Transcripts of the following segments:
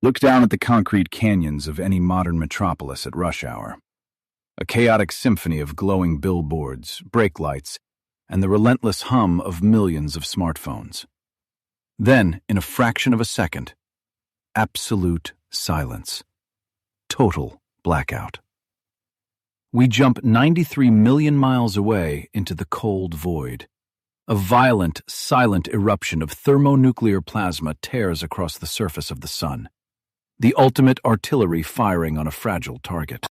Look down at the concrete canyons of any modern metropolis at rush hour. A chaotic symphony of glowing billboards, brake lights, and the relentless hum of millions of smartphones. Then, in a fraction of a second, absolute silence. Total blackout. We jump 93 million miles away into the cold void. A violent, silent eruption of thermonuclear plasma tears across the surface of the sun. The ultimate artillery firing on a fragile target.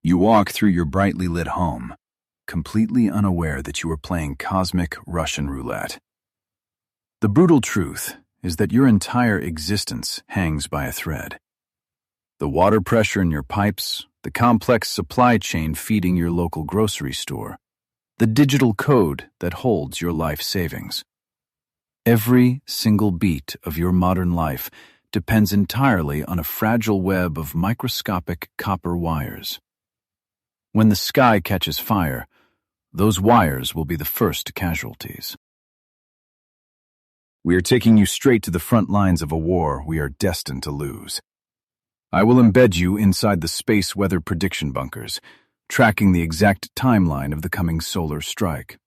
You walk through your brightly lit home, completely unaware that you are playing cosmic Russian roulette. The brutal truth is that your entire existence hangs by a thread. The water pressure in your pipes, the complex supply chain feeding your local grocery store, the digital code that holds your life savings. Every single beat of your modern life depends entirely on a fragile web of microscopic copper wires. When the sky catches fire, those wires will be the first casualties. We are taking you straight to the front lines of a war we are destined to lose. I will embed you inside the space weather prediction bunkers, tracking the exact timeline of the coming solar strike.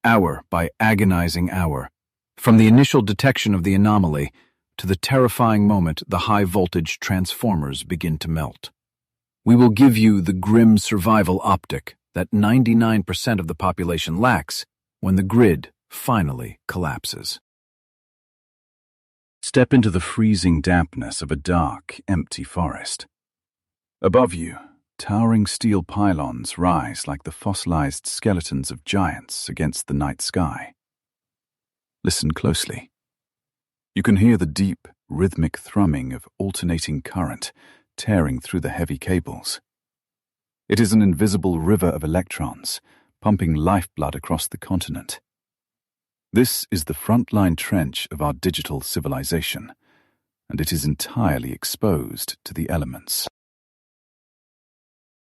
Hour by agonizing hour, from the initial detection of the anomaly to the terrifying moment the high-voltage transformers begin to melt. We will give you the grim survival optic that 99% of the population lacks when the grid finally collapses. Step into the freezing dampness of a dark, empty forest. Above you, towering steel pylons rise like the fossilized skeletons of giants against the night sky. Listen closely. You can hear the deep, rhythmic thrumming of alternating current tearing through the heavy cables. It is an invisible river of electrons, pumping lifeblood across the continent. This is the frontline trench of our digital civilization, and it is entirely exposed to the elements.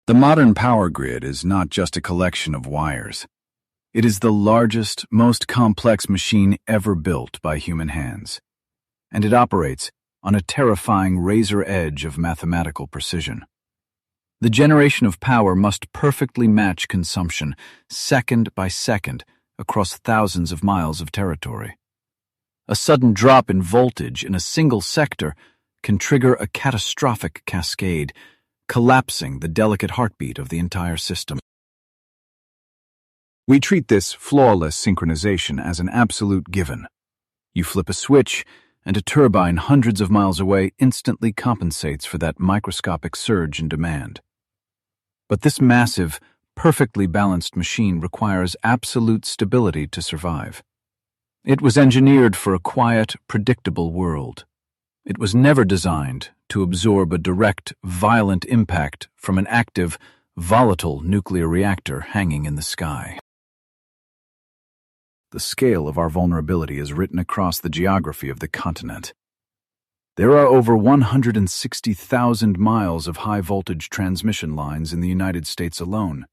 The modern power grid is not just a collection of wires. It is the largest, most complex machine ever built by human hands, and it operates on a terrifying razor edge of mathematical precision. The generation of power must perfectly match consumption, second by second, across thousands of miles of territory. A sudden drop in voltage in a single sector can trigger a catastrophic cascade, collapsing the delicate heartbeat of the entire system. We treat this flawless synchronization as an absolute given. You flip a switch, and a turbine hundreds of miles away instantly compensates for that microscopic surge in demand. But this massive, perfectly balanced machine requires absolute stability to survive. It was engineered for a quiet, predictable world. It was never designed to absorb a direct, violent impact from an active, volatile nuclear reactor hanging in the sky. The scale of our vulnerability is written across the geography of the continent. There are over 160,000 miles of high-voltage transmission lines in the United States alone.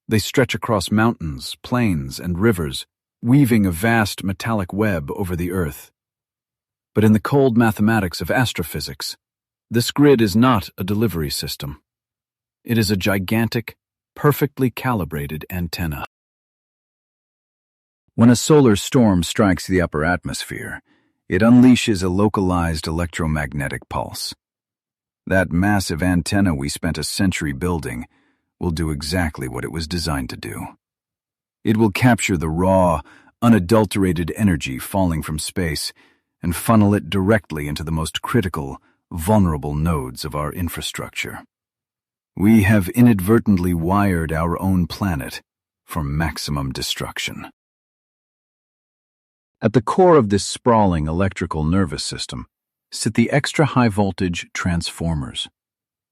They stretch across mountains, plains, and rivers, weaving a vast metallic web over the Earth. But in the cold mathematics of astrophysics, this grid is not a delivery system. It is a gigantic, perfectly calibrated antenna. When a solar storm strikes the upper atmosphere, it unleashes a localized electromagnetic pulse. That massive antenna we spent a century building will do exactly what it was designed to do. It will capture the raw, unadulterated energy falling from space and funnel it directly into the most critical, vulnerable nodes of our infrastructure. We have inadvertently wired our own planet for maximum destruction. At the core of this sprawling electrical nervous system sit the extra-high voltage transformers.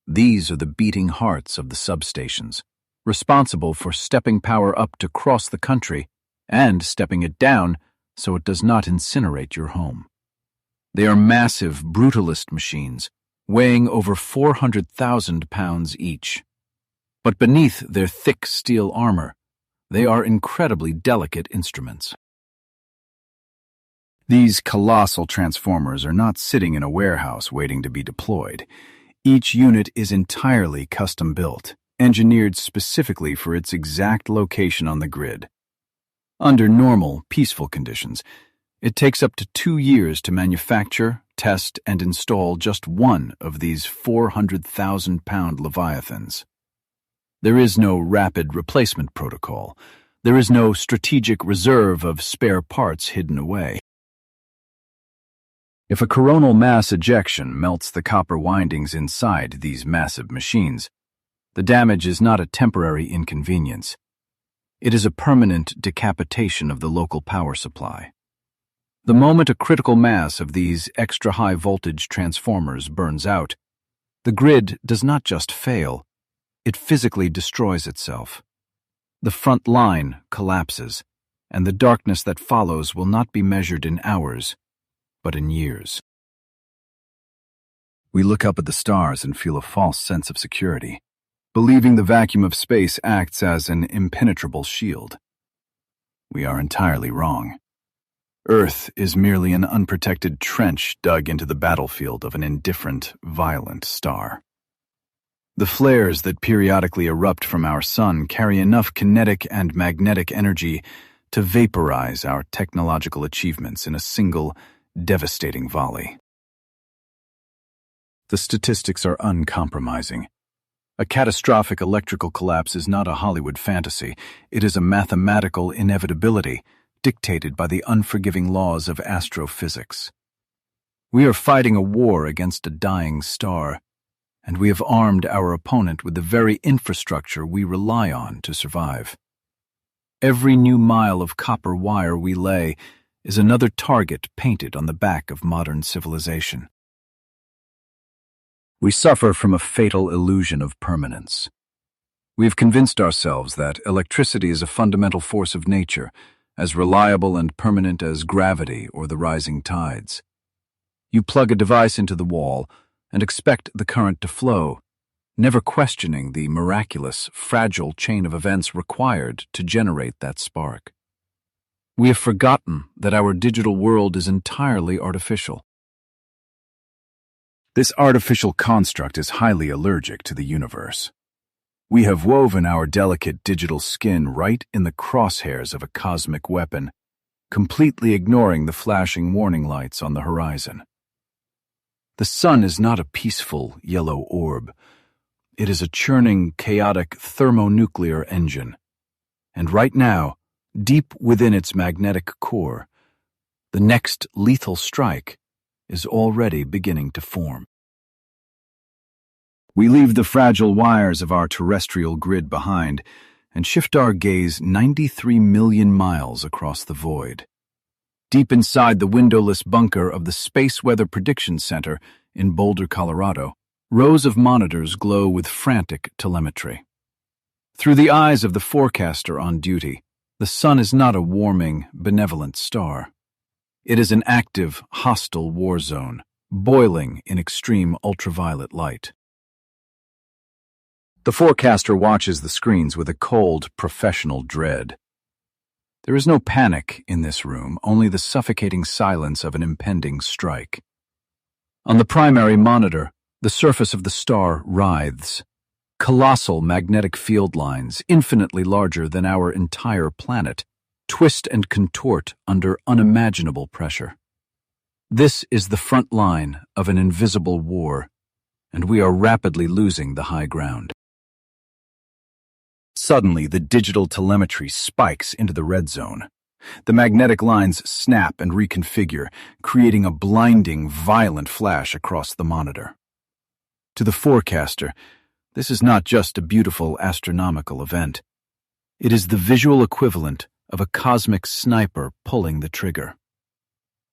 These are the beating hearts of the substations, responsible for stepping power up to cross the country and stepping it down so it does not incinerate your home. They are massive, brutalist machines, weighing over 400,000 pounds each. But beneath their thick steel armor, they are incredibly delicate instruments. These colossal transformers are not sitting in a warehouse waiting to be deployed. Each unit is entirely custom-built, engineered specifically for its exact location on the grid. Under normal, peaceful conditions, it takes up to 2 years to manufacture, test, and install just one of these 400,000-pound leviathans. There is no rapid replacement protocol. There is no strategic reserve of spare parts hidden away. If a coronal mass ejection melts the copper windings inside these massive machines, the damage is not a temporary inconvenience. It is a permanent decapitation of the local power supply. The moment a critical mass of these extra-high voltage transformers burns out, the grid does not just fail, it physically destroys itself. The front line collapses, and the darkness that follows will not be measured in hours, but in years. We look up at the stars and feel a false sense of security, believing the vacuum of space acts as an impenetrable shield. We are entirely wrong. Earth is merely an unprotected trench dug into the battlefield of an indifferent, violent star. The flares that periodically erupt from our sun carry enough kinetic and magnetic energy to vaporize our technological achievements in a single, devastating volley. The statistics are uncompromising. A catastrophic electrical collapse is not a Hollywood fantasy. It is a mathematical inevitability dictated by the unforgiving laws of astrophysics. We are fighting a war against a dying star, and we have armed our opponent with the very infrastructure we rely on to survive. Every new mile of copper wire we lay is another target painted on the back of modern civilization. We suffer from a fatal illusion of permanence. We have convinced ourselves that electricity is a fundamental force of nature, as reliable and permanent as gravity or the rising tides. You plug a device into the wall and expect the current to flow, never questioning the miraculous, fragile chain of events required to generate that spark. We have forgotten that our digital world is entirely artificial. This artificial construct is highly allergic to the universe. We have woven our delicate digital skin right in the crosshairs of a cosmic weapon, completely ignoring the flashing warning lights on the horizon. The sun is not a peaceful yellow orb. It is a churning, chaotic thermonuclear engine. And right now, deep within its magnetic core, the next lethal strike is already beginning to form. We leave the fragile wires of our terrestrial grid behind and shift our gaze 93 million miles across the void. Deep inside the windowless bunker of the Space Weather Prediction Center in Boulder, Colorado, rows of monitors glow with frantic telemetry. Through the eyes of the forecaster on duty, the sun is not a warming, benevolent star. It is an active, hostile war zone, boiling in extreme ultraviolet light. The forecaster watches the screens with a cold, professional dread. There is no panic in this room, only the suffocating silence of an impending strike. On the primary monitor, the surface of the star writhes. Colossal magnetic field lines, infinitely larger than our entire planet, twist and contort under unimaginable pressure. This is the front line of an invisible war, and we are rapidly losing the high ground. Suddenly, the digital telemetry spikes into the red zone. The magnetic lines snap and reconfigure, creating a blinding, violent flash across the monitor. To the forecaster, this is not just a beautiful astronomical event. It is the visual equivalent of a cosmic sniper pulling the trigger.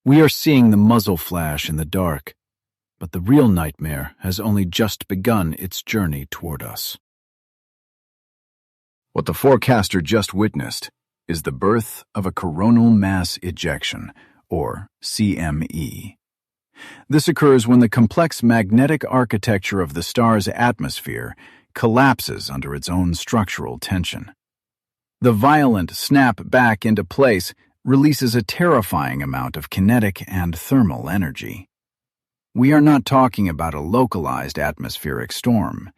We are seeing the muzzle flash in the dark, but the real nightmare has only just begun its journey toward us. What the forecaster just witnessed is the birth of a coronal mass ejection, or CME. This occurs when the complex magnetic architecture of the star's atmosphere collapses under its own structural tension. The violent snap back into place releases a terrifying amount of kinetic and thermal energy. We are not talking about a localized atmospheric storm.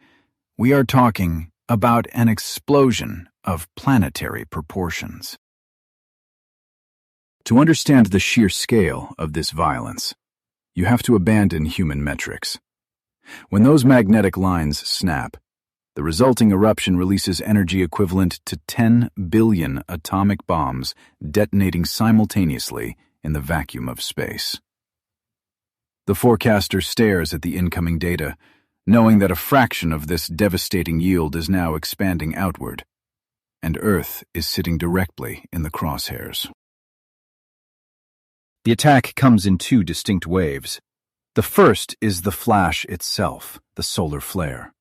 We are talking about an explosion of planetary proportions. To understand the sheer scale of this violence, you have to abandon human metrics. When those magnetic lines snap, the resulting eruption releases energy equivalent to 10 billion atomic bombs detonating simultaneously in the vacuum of space. The forecaster stares at the incoming data, knowing that a fraction of this devastating yield is now expanding outward, and Earth is sitting directly in the crosshairs. The attack comes in two distinct waves. The first is the flash itself, the solar flare.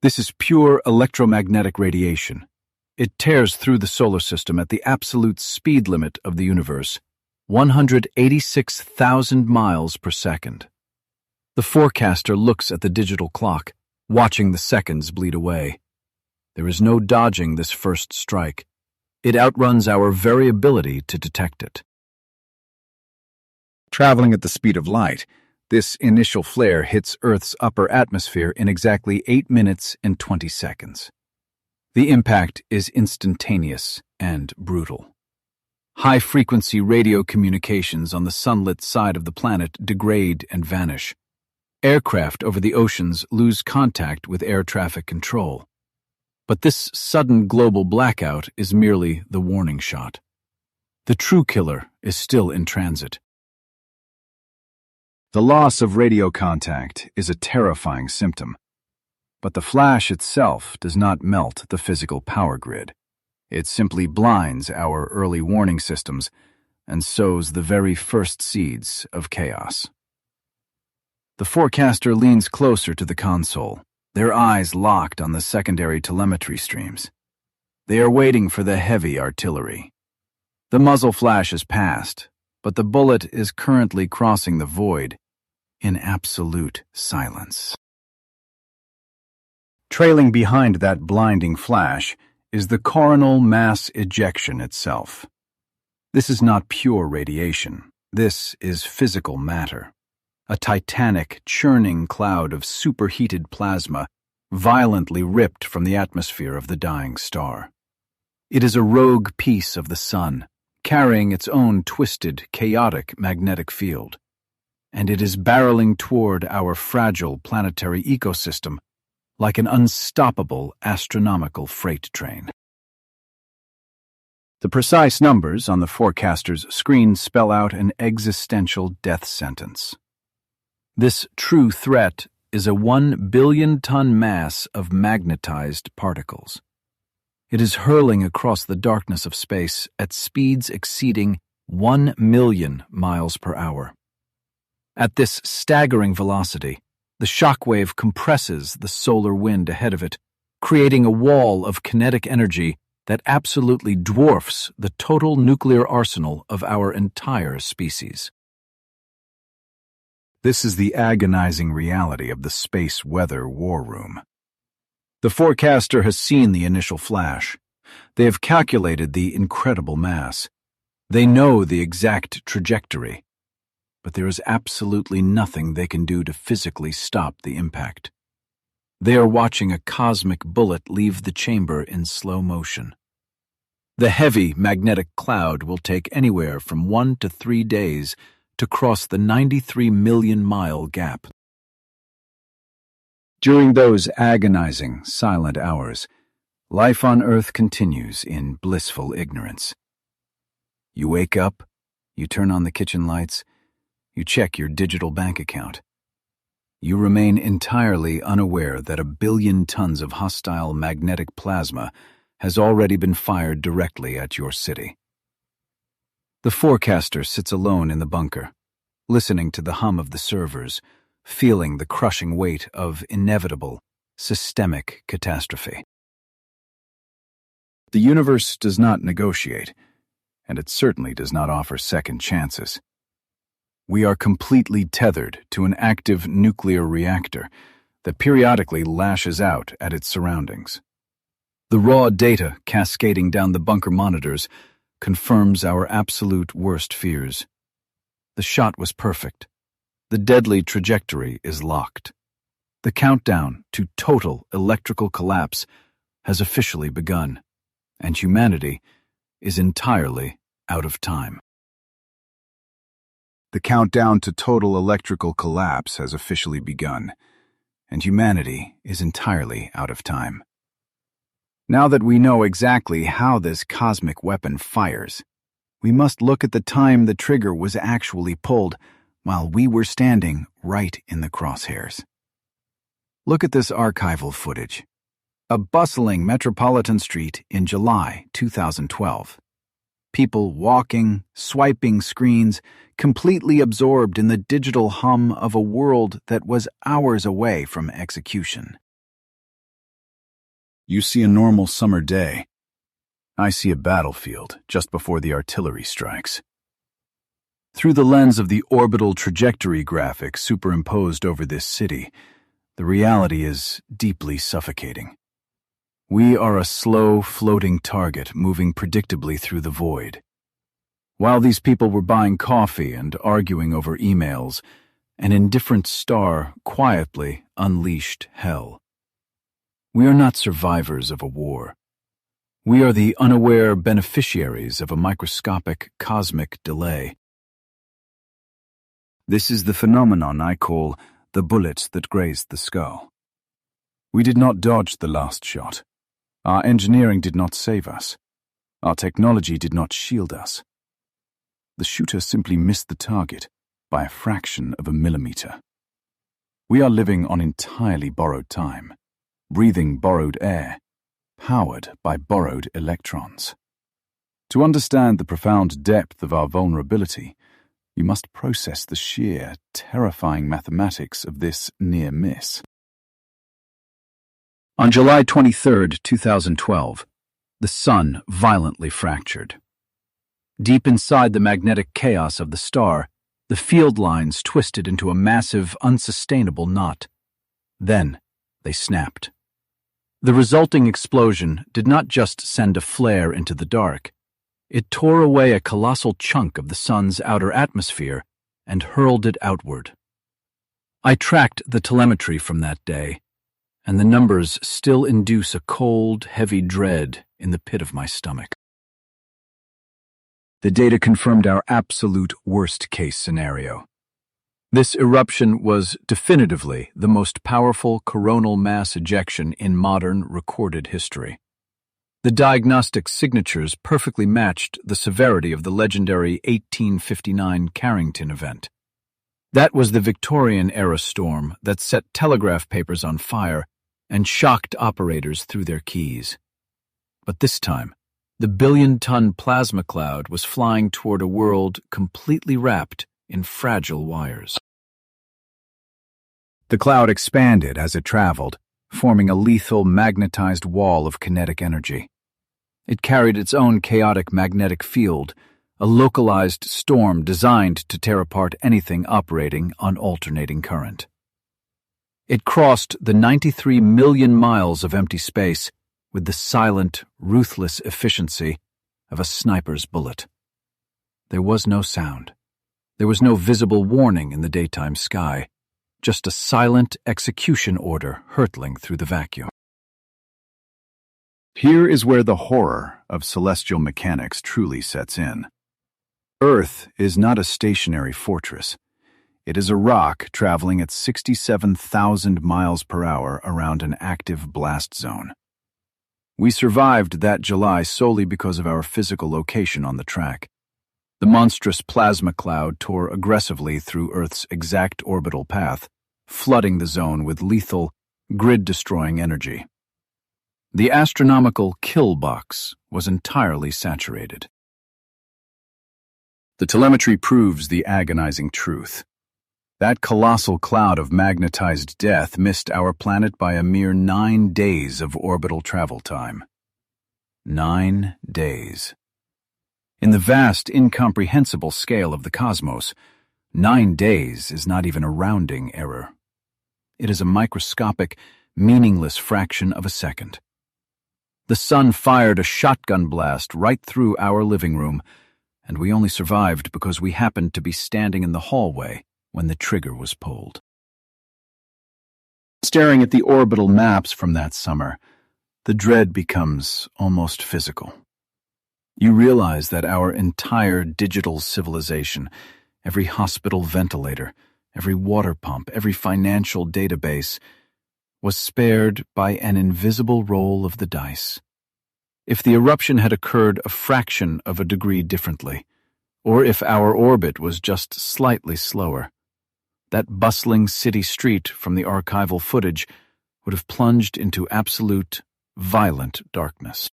This is pure electromagnetic radiation. It tears through the solar system at the absolute speed limit of the universe, 186,000 miles per second. The forecaster looks at the digital clock, watching the seconds bleed away. There is no dodging this first strike. It outruns our very ability to detect it. Traveling at the speed of light, this initial flare hits Earth's upper atmosphere in exactly 8 minutes and 20 seconds. The impact is instantaneous and brutal. High-frequency radio communications on the sunlit side of the planet degrade and vanish. Aircraft over the oceans lose contact with air traffic control. But this sudden global blackout is merely the warning shot. The true killer is still in transit. The loss of radio contact is a terrifying symptom, but the flash itself does not melt the physical power grid. It simply blinds our early warning systems and sows the very first seeds of chaos. The forecaster leans closer to the console, their eyes locked on the secondary telemetry streams. They are waiting for the heavy artillery. The muzzle flash is past, but the bullet is currently crossing the void in absolute silence. Trailing behind that blinding flash is the coronal mass ejection itself. This is not pure radiation. This is physical matter. A titanic, churning cloud of superheated plasma violently ripped from the atmosphere of the dying star. It is a rogue piece of the sun, carrying its own twisted, chaotic magnetic field. And it is barreling toward our fragile planetary ecosystem like an unstoppable astronomical freight train. The precise numbers on the forecaster's screen spell out an existential death sentence. This true threat is a 1 billion-ton mass of magnetized particles. It is hurling across the darkness of space at speeds exceeding 1 million miles per hour. At this staggering velocity, the shockwave compresses the solar wind ahead of it, creating a wall of kinetic energy that absolutely dwarfs the total nuclear arsenal of our entire species. This is the agonizing reality of the space weather war room. The forecaster has seen the initial flash. They have calculated the incredible mass. They know the exact trajectory. But there is absolutely nothing they can do to physically stop the impact. They are watching a cosmic bullet leave the chamber in slow motion. The heavy magnetic cloud will take anywhere from 1 to 3 days to cross the 93 million mile gap. During those agonizing, silent hours, life on Earth continues in blissful ignorance. You wake up, you turn on the kitchen lights, you check your digital bank account. You remain entirely unaware that 1 billion tons of hostile magnetic plasma has already been fired directly at your city. The forecaster sits alone in the bunker, listening to the hum of the servers, feeling the crushing weight of inevitable, systemic catastrophe. The universe does not negotiate, and it certainly does not offer second chances. We are completely tethered to an active nuclear reactor that periodically lashes out at its surroundings. The raw data cascading down the bunker monitors confirms our absolute worst fears. The shot was perfect. The deadly trajectory is locked. The countdown to total electrical collapse has officially begun, and humanity is entirely out of time. The countdown to total electrical collapse has officially begun, and humanity is entirely out of time. Now that we know exactly how this cosmic weapon fires, we must look at the time the trigger was actually pulled while we were standing right in the crosshairs. Look at this archival footage. A bustling metropolitan street in July 2012. People walking, swiping screens, completely absorbed in the digital hum of a world that was hours away from execution. You see a normal summer day. I see a battlefield just before the artillery strikes. Through the lens of the orbital trajectory graphic superimposed over this city, the reality is deeply suffocating. We are a slow, floating target moving predictably through the void. While these people were buying coffee and arguing over emails, an indifferent star quietly unleashed hell. We are not survivors of a war. We are the unaware beneficiaries of a microscopic cosmic delay. This is the phenomenon I call the bullets that grazed the skull. We did not dodge the last shot. Our engineering did not save us. Our technology did not shield us. The shooter simply missed the target by a fraction of a millimeter. We are living on entirely borrowed time, breathing borrowed air, powered by borrowed electrons. To understand the profound depth of our vulnerability, you must process the sheer, terrifying mathematics of this near miss. On July 23, 2012, the sun violently fractured. Deep inside the magnetic chaos of the star, the field lines twisted into a massive, unsustainable knot. Then, they snapped. The resulting explosion did not just send a flare into the dark. It tore away a colossal chunk of the sun's outer atmosphere and hurled it outward. I tracked the telemetry from that day, and the numbers still induce a cold, heavy dread in the pit of my stomach. The data confirmed our absolute worst-case scenario. This eruption was definitively the most powerful coronal mass ejection in modern recorded history. The diagnostic signatures perfectly matched the severity of the legendary 1859 Carrington event. That was the Victorian-era storm that set telegraph papers on fire and shocked operators through their keys. But this time, the billion-ton plasma cloud was flying toward a world completely wrapped in fragile wires. The cloud expanded as it traveled, forming a lethal magnetized wall of kinetic energy. It carried its own chaotic magnetic field, a localized storm designed to tear apart anything operating on alternating current. It crossed the 93 million miles of empty space with the silent, ruthless efficiency of a sniper's bullet. There was no sound. There was no visible warning in the daytime sky, just a silent execution order hurtling through the vacuum. Here is where the horror of celestial mechanics truly sets in. Earth is not a stationary fortress. It is a rock traveling at 67,000 miles per hour around an active blast zone. We survived that July solely because of our physical location on the track. The monstrous plasma cloud tore aggressively through Earth's exact orbital path, flooding the zone with lethal, grid-destroying energy. The astronomical kill box was entirely saturated. The telemetry proves the agonizing truth. That colossal cloud of magnetized death missed our planet by a mere 9 days of orbital travel time. 9 days. In the vast, incomprehensible scale of the cosmos, 9 days is not even a rounding error. It is a microscopic, meaningless fraction of a second. The sun fired a shotgun blast right through our living room, and we only survived because we happened to be standing in the hallway when the trigger was pulled. Staring at the orbital maps from that summer, the dread becomes almost physical. You realize that our entire digital civilization, every hospital ventilator, every water pump, every financial database, was spared by an invisible roll of the dice. If the eruption had occurred a fraction of a degree differently, or if our orbit was just slightly slower, that bustling city street from the archival footage would have plunged into absolute, violent darkness.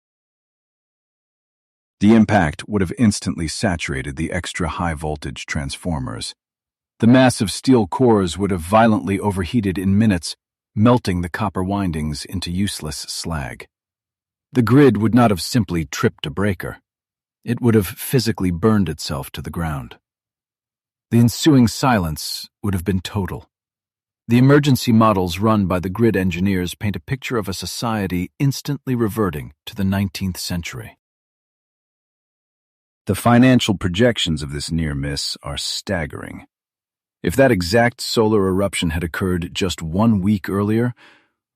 The impact would have instantly saturated the extra high-voltage transformers. The massive steel cores would have violently overheated in minutes, melting the copper windings into useless slag. The grid would not have simply tripped a breaker. It would have physically burned itself to the ground. The ensuing silence would have been total. The emergency models run by the grid engineers paint a picture of a society instantly reverting to the 19th century. The financial projections of this near miss are staggering. If that exact solar eruption had occurred just 1 week earlier,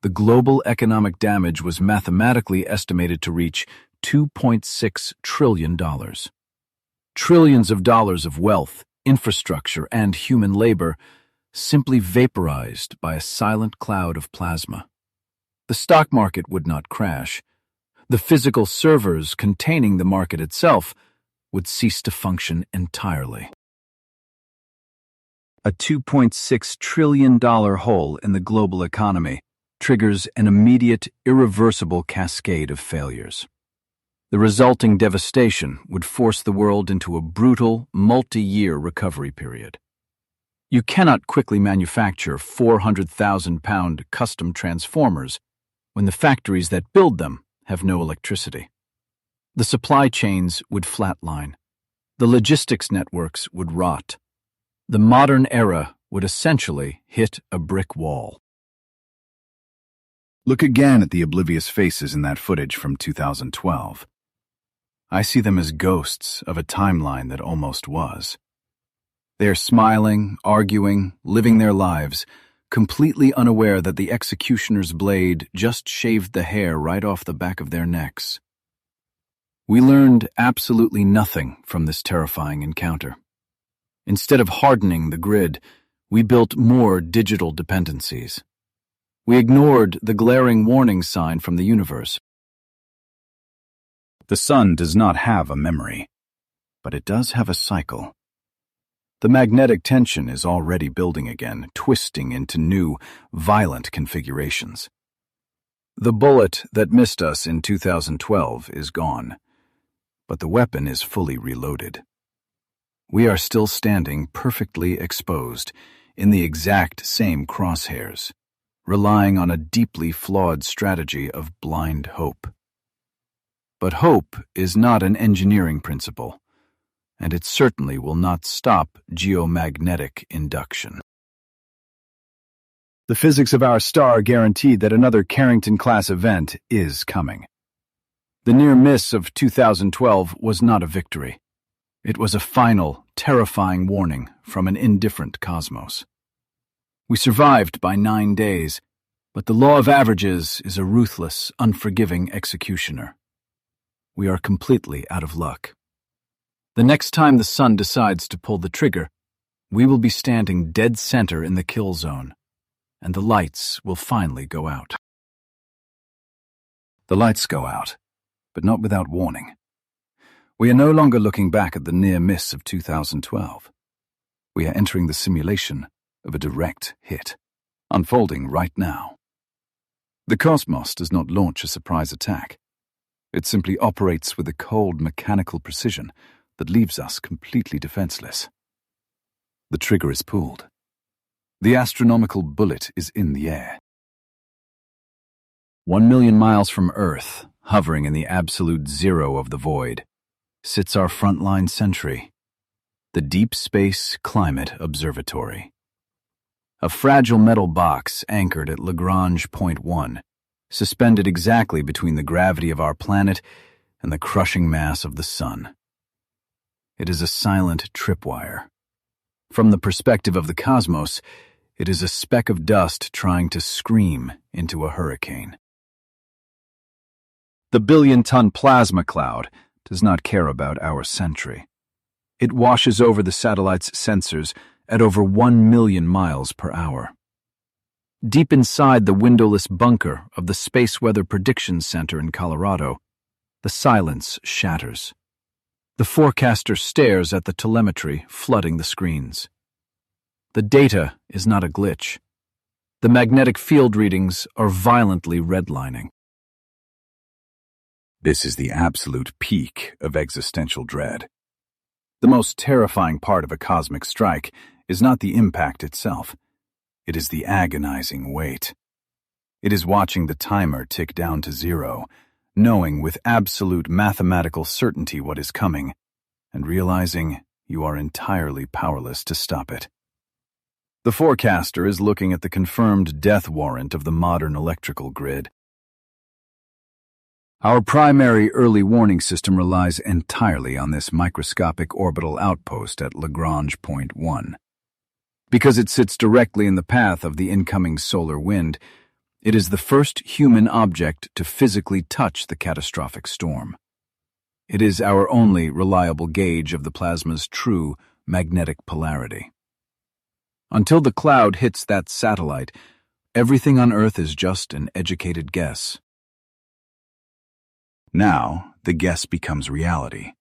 the global economic damage was mathematically estimated to reach $2.6 trillion. Trillions of dollars of wealth, infrastructure, and human labor simply vaporized by a silent cloud of plasma. The stock market would not crash. The physical servers containing the market itself would cease to function entirely. A $2.6 trillion hole in the global economy triggers an immediate, irreversible cascade of failures. The resulting devastation would force the world into a brutal, multi-year recovery period. You cannot quickly manufacture 400,000-pound custom transformers when the factories that build them have no electricity. The supply chains would flatline. The logistics networks would rot. The modern era would essentially hit a brick wall. Look again at the oblivious faces in that footage from 2012. I see them as ghosts of a timeline that almost was. They are smiling, arguing, living their lives, completely unaware that the executioner's blade just shaved the hair right off the back of their necks. We learned absolutely nothing from this terrifying encounter. Instead of hardening the grid, we built more digital dependencies. We ignored the glaring warning sign from the universe. The sun does not have a memory, but it does have a cycle. The magnetic tension is already building again, twisting into new, violent configurations. The bullet that missed us in 2012 is gone, but the weapon is fully reloaded. We are still standing perfectly exposed in the exact same crosshairs, relying on a deeply flawed strategy of blind hope. But hope is not an engineering principle, and it certainly will not stop geomagnetic induction. The physics of our star guaranteed that another Carrington-class event is coming. The near miss of 2012 was not a victory. It was a final, terrifying warning from an indifferent cosmos. We survived by 9 days, but the law of averages is a ruthless, unforgiving executioner. We are completely out of luck. The next time the sun decides to pull the trigger, we will be standing dead center in the kill zone, and the lights will finally go out. The lights go out, but not without warning. We are no longer looking back at the near miss of 2012. We are entering the simulation of a direct hit, unfolding right now. The cosmos does not launch a surprise attack. It simply operates with a cold mechanical precision that leaves us completely defenseless. The trigger is pulled. The astronomical bullet is in the air. 1 million miles from Earth, hovering in the absolute zero of the void, sits our frontline sentry, the Deep Space Climate Observatory. A fragile metal box anchored at Lagrange Point One suspended exactly between the gravity of our planet and the crushing mass of the sun. It is a silent tripwire. From the perspective of the cosmos, it is a speck of dust trying to scream into a hurricane. The billion-ton plasma cloud does not care about our sentry. It washes over the satellite's sensors at over 1 million miles per hour. Deep inside the windowless bunker of the Space Weather Prediction Center in Colorado, the silence shatters. The forecaster stares at the telemetry flooding the screens. The data is not a glitch. The magnetic field readings are violently redlining. This is the absolute peak of existential dread. The most terrifying part of a cosmic strike is not the impact itself. It is the agonizing wait. It is watching the timer tick down to 0, knowing with absolute mathematical certainty what is coming, and realizing you are entirely powerless to stop it. The forecaster is looking at the confirmed death warrant of the modern electrical grid. Our primary early warning system relies entirely on this microscopic orbital outpost at Lagrange Point One. Because it sits directly in the path of the incoming solar wind, it is the first human object to physically touch the catastrophic storm. It is our only reliable gauge of the plasma's true magnetic polarity. Until the cloud hits that satellite, everything on Earth is just an educated guess. Now, the guess becomes reality.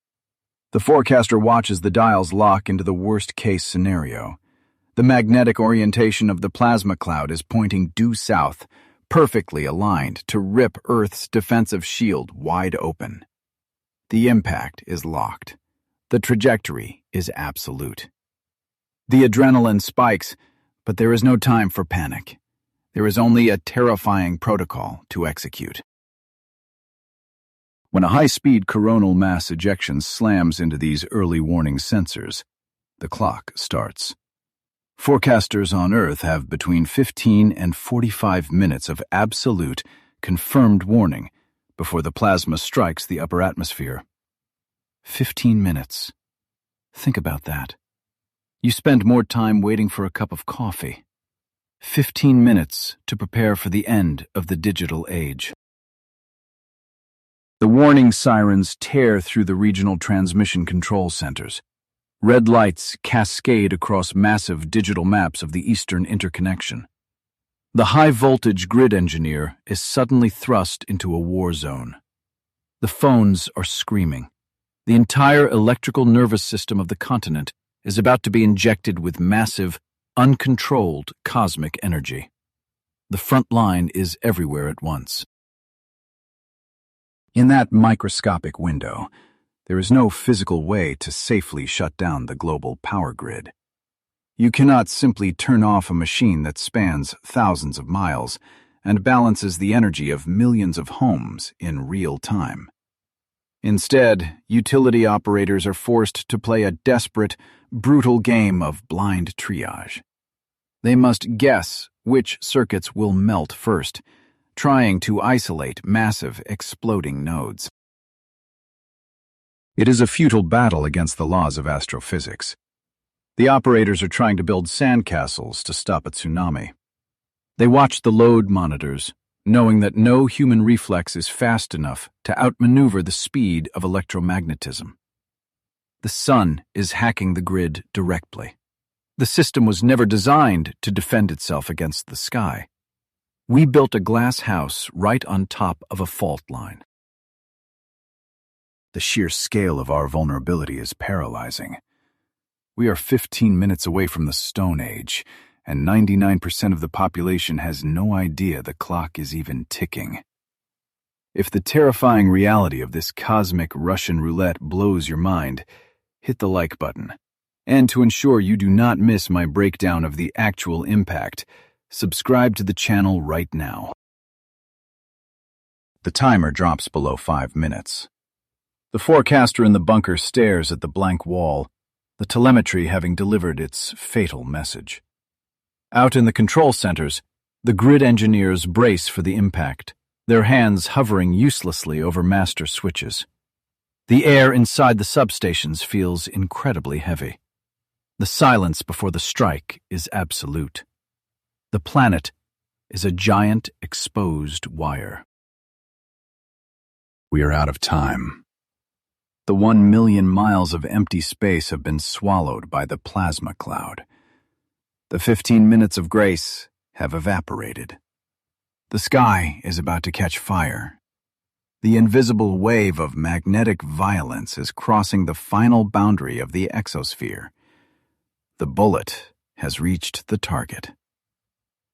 The forecaster watches the dials lock into the worst-case scenario. The magnetic orientation of the plasma cloud is pointing due south, perfectly aligned to rip Earth's defensive shield wide open. The impact is locked. The trajectory is absolute. The adrenaline spikes, but there is no time for panic. There is only a terrifying protocol to execute. When a high-speed coronal mass ejection slams into these early warning sensors, the clock starts. Forecasters on Earth have between 15 and 45 minutes of absolute, confirmed warning before the plasma strikes the upper atmosphere. 15 minutes. Think about that. You spend more time waiting for a cup of coffee. 15 minutes to prepare for the end of the digital age. The warning sirens tear through the regional transmission control centers. Red lights cascade across massive digital maps of the Eastern Interconnection. The high-voltage grid engineer is suddenly thrust into a war zone. The phones are screaming. The entire electrical nervous system of the continent is about to be injected with massive, uncontrolled cosmic energy. The front line is everywhere at once. In that microscopic window, there is no physical way to safely shut down the global power grid. You cannot simply turn off a machine that spans thousands of miles and balances the energy of millions of homes in real time. Instead, utility operators are forced to play a desperate, brutal game of blind triage. They must guess which circuits will melt first, trying to isolate massive, exploding nodes. It is a futile battle against the laws of astrophysics. The operators are trying to build sandcastles to stop a tsunami. They watch the load monitors, knowing that no human reflex is fast enough to outmaneuver the speed of electromagnetism. The sun is hacking the grid directly. The system was never designed to defend itself against the sky. We built a glass house right on top of a fault line. The sheer scale of our vulnerability is paralyzing. We are 15 minutes away from the Stone Age, and 99% of the population has no idea the clock is even ticking. If the terrifying reality of this cosmic Russian roulette blows your mind, hit the like button. And to ensure you do not miss my breakdown of the actual impact, subscribe to the channel right now. The timer drops below 5 minutes. The forecaster in the bunker stares at the blank wall, the telemetry having delivered its fatal message. Out in the control centers, the grid engineers brace for the impact, their hands hovering uselessly over master switches. The air inside the substations feels incredibly heavy. The silence before the strike is absolute. The planet is a giant exposed wire. We are out of time. The 1 million miles of empty space have been swallowed by the plasma cloud. The 15 minutes of grace have evaporated. The sky is about to catch fire. The invisible wave of magnetic violence is crossing the final boundary of the exosphere. The bullet has reached the target.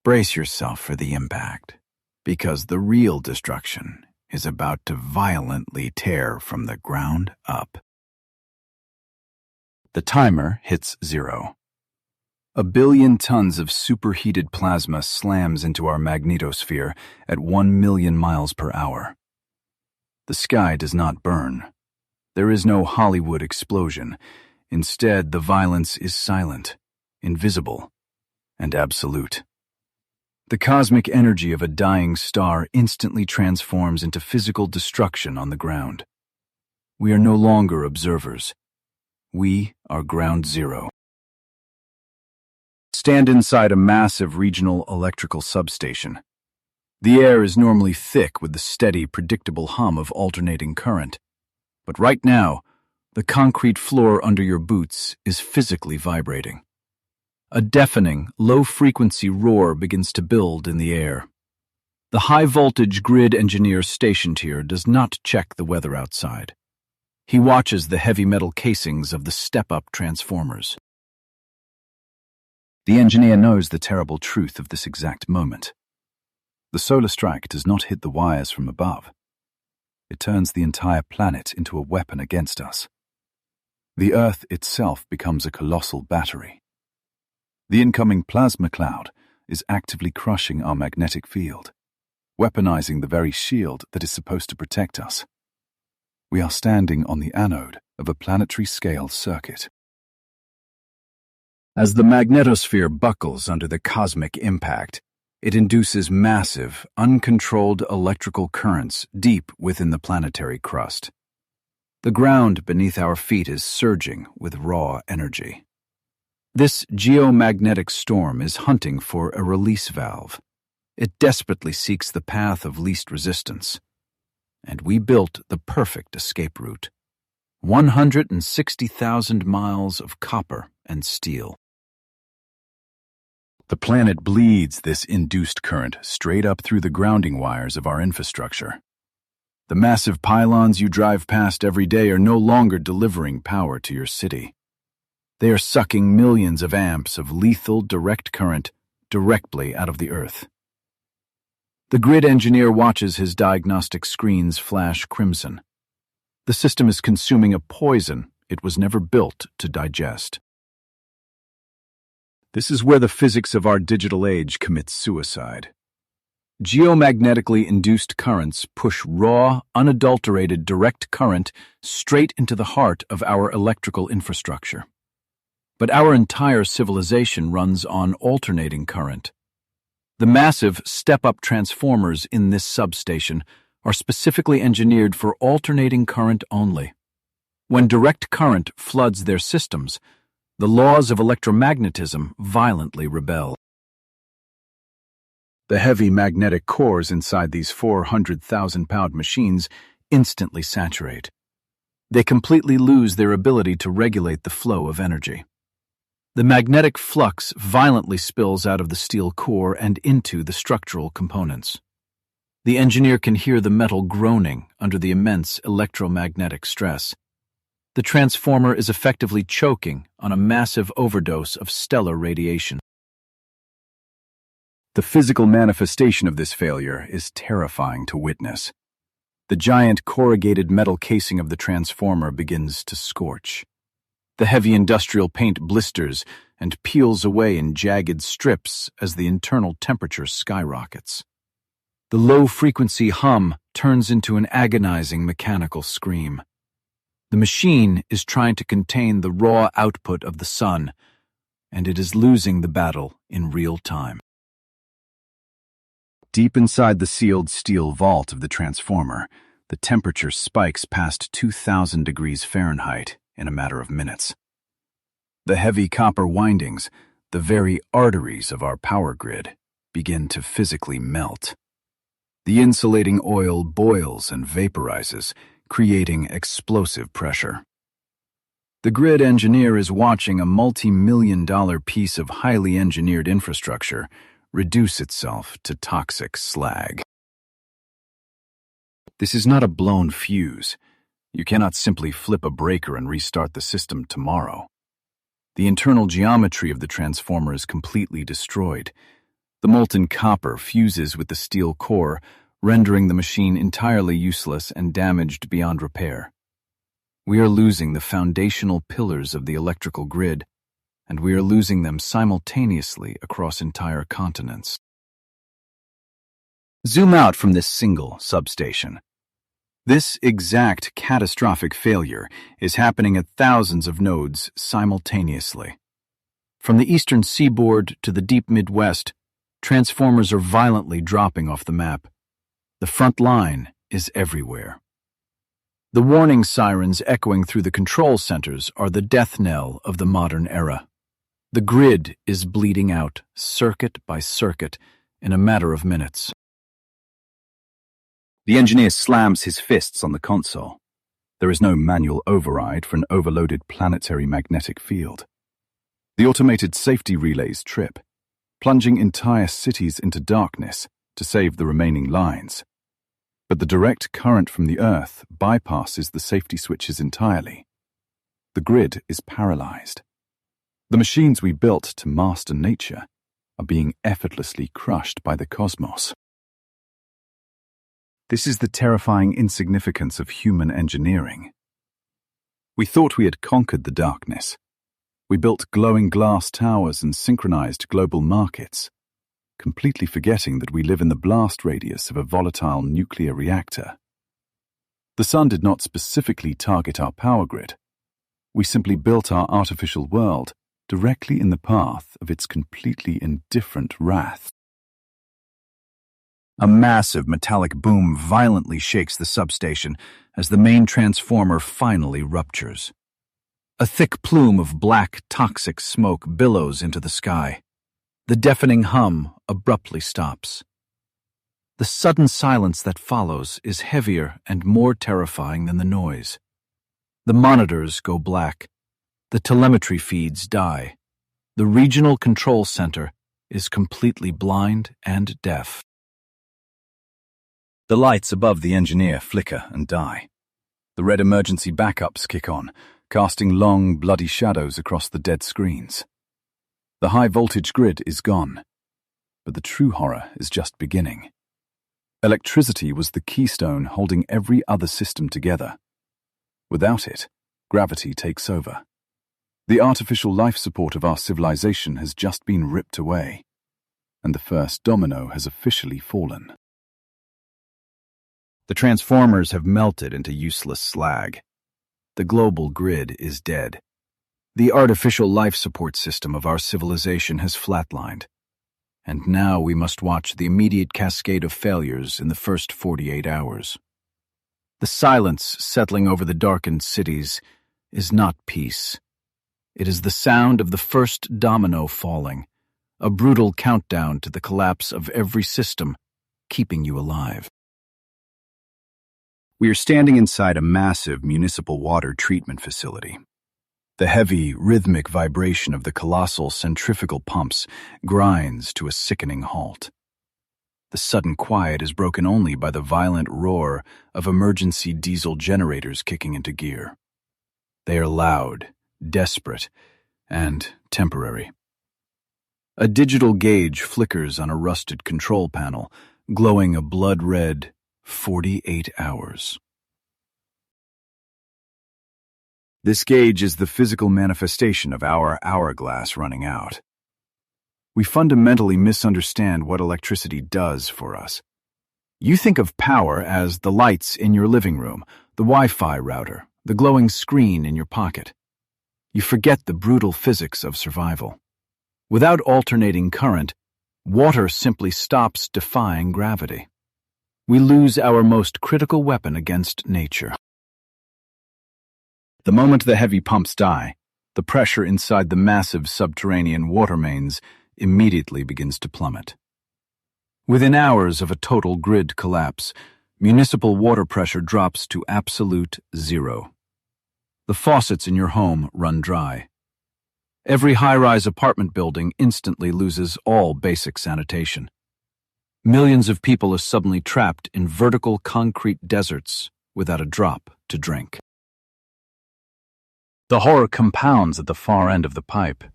Brace yourself for the impact, because the real destruction is about to violently tear from the ground up. The timer hits 0. 1 billion tons of superheated plasma slams into our magnetosphere at 1 million miles per hour. The sky does not burn. There is no Hollywood explosion. Instead, the violence is silent, invisible, and absolute. The cosmic energy of a dying star instantly transforms into physical destruction on the ground. We are no longer observers. We are ground zero. Stand inside a massive regional electrical substation. The air is normally thick with the steady, predictable hum of alternating current. But right now, the concrete floor under your boots is physically vibrating. A deafening, low-frequency roar begins to build in the air. The high-voltage grid engineer stationed here does not check the weather outside. He watches the heavy metal casings of the step-up transformers. The engineer knows the terrible truth of this exact moment. The solar strike does not hit the wires from above. It turns the entire planet into a weapon against us. The Earth itself becomes a colossal battery. The incoming plasma cloud is actively crushing our magnetic field, weaponizing the very shield that is supposed to protect us. We are standing on the anode of a planetary-scale circuit. As the magnetosphere buckles under the cosmic impact, it induces massive, uncontrolled electrical currents deep within the planetary crust. The ground beneath our feet is surging with raw energy. This geomagnetic storm is hunting for a release valve. It desperately seeks the path of least resistance. And we built the perfect escape route. 160,000 miles of copper and steel. The planet bleeds this induced current straight up through the grounding wires of our infrastructure. The massive pylons you drive past every day are no longer delivering power to your city. They are sucking millions of amps of lethal direct current directly out of the earth. The grid engineer watches his diagnostic screens flash crimson. The system is consuming a poison it was never built to digest. This is where the physics of our digital age commits suicide. Geomagnetically induced currents push raw, unadulterated direct current straight into the heart of our electrical infrastructure. But our entire civilization runs on alternating current. The massive step-up transformers in this substation are specifically engineered for alternating current only. When direct current floods their systems, the laws of electromagnetism violently rebel. The heavy magnetic cores inside these 400,000-pound machines instantly saturate. They completely lose their ability to regulate the flow of energy. The magnetic flux violently spills out of the steel core and into the structural components. The engineer can hear the metal groaning under the immense electromagnetic stress. The transformer is effectively choking on a massive overdose of stellar radiation. The physical manifestation of this failure is terrifying to witness. The giant corrugated metal casing of the transformer begins to scorch. The heavy industrial paint blisters and peels away in jagged strips as the internal temperature skyrockets. The low-frequency hum turns into an agonizing mechanical scream. The machine is trying to contain the raw output of the sun, and it is losing the battle in real time. Deep inside the sealed steel vault of the transformer, the temperature spikes past 2,000 degrees Fahrenheit in a matter of minutes. The heavy copper windings, the very arteries of our power grid, begin to physically melt. The insulating oil boils and vaporizes, creating explosive pressure. The grid engineer is watching a multi-million-dollar piece of highly engineered infrastructure reduce itself to toxic slag. This is not a blown fuse. You cannot simply flip a breaker and restart the system tomorrow. The internal geometry of the transformer is completely destroyed. The molten copper fuses with the steel core, rendering the machine entirely useless and damaged beyond repair. We are losing the foundational pillars of the electrical grid, and we are losing them simultaneously across entire continents. Zoom out from this single substation. This exact catastrophic failure is happening at thousands of nodes simultaneously. From the eastern seaboard to the deep Midwest, transformers are violently dropping off the map. The front line is everywhere. The warning sirens echoing through the control centers are the death knell of the modern era. The grid is bleeding out, circuit by circuit, in a matter of minutes. The engineer slams his fists on the console. There is no manual override for an overloaded planetary magnetic field. The automated safety relays trip, plunging entire cities into darkness to save the remaining lines. But the direct current from the Earth bypasses the safety switches entirely. The grid is paralyzed. The machines we built to master nature are being effortlessly crushed by the cosmos. This is the terrifying insignificance of human engineering. We thought we had conquered the darkness. We built glowing glass towers and synchronized global markets, completely forgetting that we live in the blast radius of a volatile nuclear reactor. The sun did not specifically target our power grid. We simply built our artificial world directly in the path of its completely indifferent wrath. A massive metallic boom violently shakes the substation as the main transformer finally ruptures. A thick plume of black, toxic smoke billows into the sky. The deafening hum abruptly stops. The sudden silence that follows is heavier and more terrifying than the noise. The monitors go black. The telemetry feeds die. The regional control center is completely blind and deaf. The lights above the engineer flicker and die. The red emergency backups kick on, casting long, bloody shadows across the dead screens. The high-voltage grid is gone, but the true horror is just beginning. Electricity was the keystone holding every other system together. Without it, gravity takes over. The artificial life support of our civilization has just been ripped away, and the first domino has officially fallen. The transformers have melted into useless slag. The global grid is dead. The artificial life support system of our civilization has flatlined, and now we must watch the immediate cascade of failures in the first 48 hours. The silence settling over the darkened cities is not peace. It is the sound of the first domino falling, a brutal countdown to the collapse of every system keeping you alive. We are standing inside a massive municipal water treatment facility. The heavy, rhythmic vibration of the colossal centrifugal pumps grinds to a sickening halt. The sudden quiet is broken only by the violent roar of emergency diesel generators kicking into gear. They are loud, desperate, and temporary. A digital gauge flickers on a rusted control panel, glowing a blood-red 48 hours. This gauge is the physical manifestation of our hourglass running out. We fundamentally misunderstand what electricity does for us. You think of power as the lights in your living room, the Wi-Fi router, the glowing screen in your pocket. You forget the brutal physics of survival. Without alternating current, Water simply stops defying gravity. We lose our most critical weapon against nature. The moment the heavy pumps die, the pressure inside the massive subterranean water mains immediately begins to plummet. Within hours of a total grid collapse, municipal water pressure drops to absolute zero. The faucets in your home run dry. Every high-rise apartment building instantly loses all basic sanitation. Millions of people are suddenly trapped in vertical concrete deserts without a drop to drink. The horror compounds at the far end of the pipe.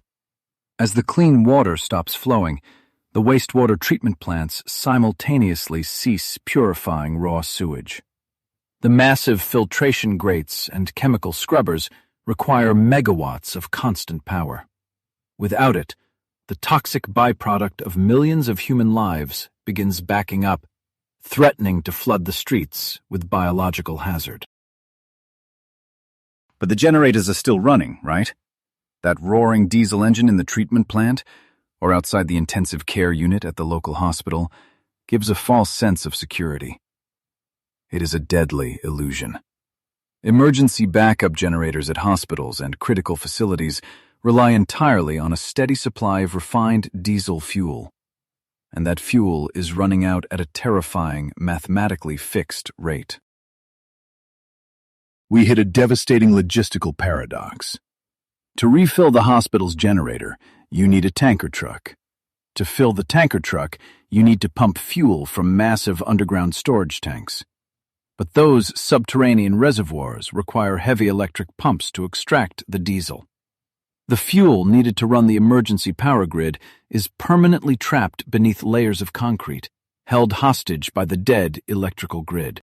As the clean water stops flowing, the wastewater treatment plants simultaneously cease purifying raw sewage. The massive filtration grates and chemical scrubbers require megawatts of constant power. Without it, the toxic byproduct of millions of human lives begins backing up, threatening to flood the streets with biological hazard. But the generators are still running, right? That roaring diesel engine in the treatment plant, or outside the intensive care unit at the local hospital, gives a false sense of security. It is a deadly illusion. Emergency backup generators at hospitals and critical facilities rely entirely on a steady supply of refined diesel fuel. And that fuel is running out at a terrifying, mathematically fixed rate. We hit a devastating logistical paradox. To refill the hospital's generator, you need a tanker truck. To fill the tanker truck, you need to pump fuel from massive underground storage tanks. But those subterranean reservoirs require heavy electric pumps to extract the diesel. The fuel needed to run the emergency power grid is permanently trapped beneath layers of concrete, held hostage by the dead electrical grid.